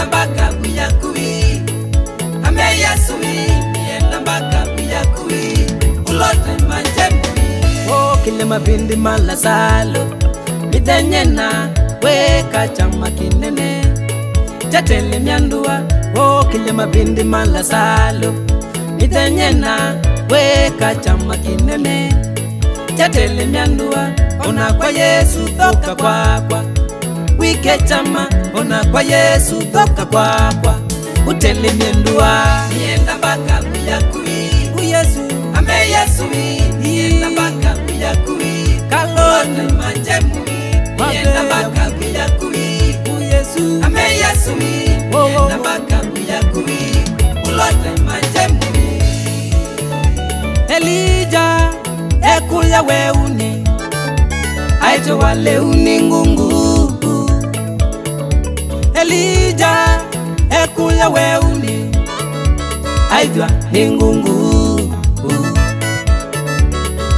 nienda mpaka kuyakui ame Yesu nienda mpaka kuyakui ulote manjemui o kile mabindi malasalo midenyena weka chama kinene chatele myandua o kile mabindi malasalo midenyena weka chama kinene chatele myandua ona kwa Yesu toka kwakwa wike chama ona kwa Yesu toka kwakwa utele myandua nienda mpaka kuyakui Yesu ame Yesu nienda mpaka kuyakui kalone manjemui nienda mpaka kuyakui Yesu ame Yesu nienda mpaka kuyakui ulote manjemui Elijah ekuya weuni aito wale uni ngungu Elijah ekuya weuni aitwa ningungu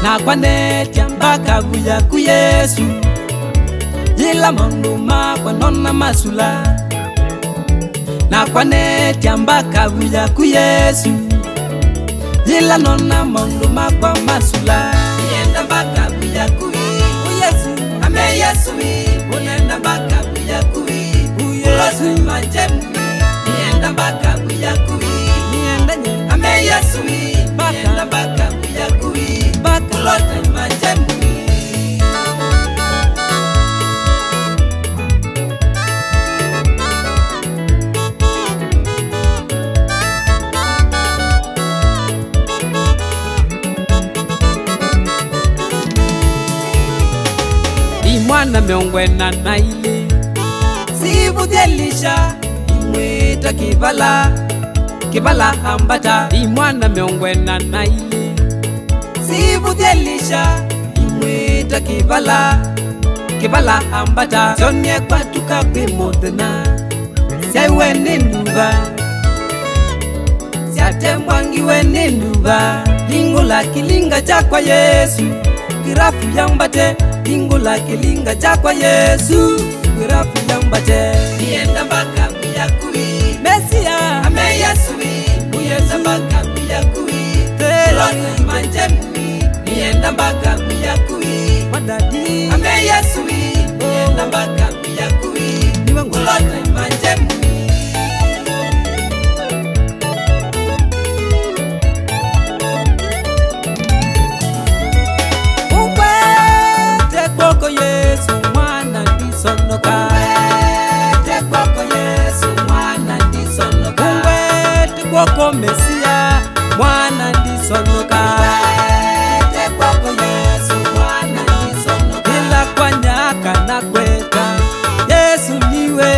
na kwanetia mpaka kuyaku Yesu yila manduma kwa nona masula na kwanetia mpaka kuyaku Yesu yila nona manduma kwa masula nienda mpaka kuyaku Yesu ame Yesu unenda mpaka kuyaku Yesu manjemui nienda mpaka kuyaku nienda ame Yesu nienda mpaka kuyaku ulote manjemui imwana miongwena na ile sivu delisha imwita kibala ambata imwana miongwena na ile sivu delisha imwita kibala ambata sonye kwatuka kwimodena siaiwe ninduba siatembwangiwe ninduba lingula kilinga chakwa Yesu kirafu yambate lingula kilinga chakwa Yesu kirafu yambate nienda mpaka kuyakui Mesia ame Yesu nienda mpaka kuyakui ulote manjemui nienda mpaka kuyakui wadadi ame Yesu nienda mpaka kuyakui ulote manjemui kwako Yesu mwana ndisonoka te kwako Yesu mwana ndisonoka te kwako Mesia mwana ndisonoka te kwako Yesu mwana ndisonoka ila kwa nyaka na kweta Yesu niwe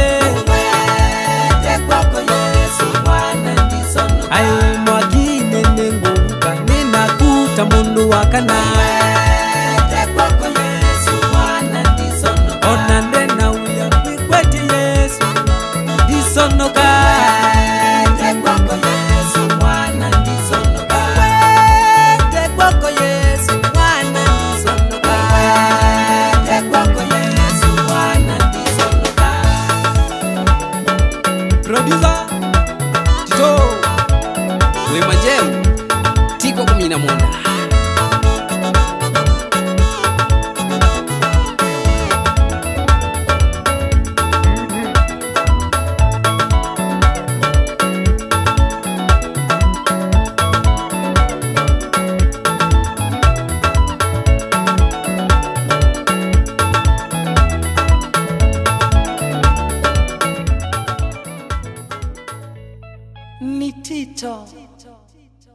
te kwako Yesu mwana ndisonoka ai mwagine nenguka ninakuta mundu wakana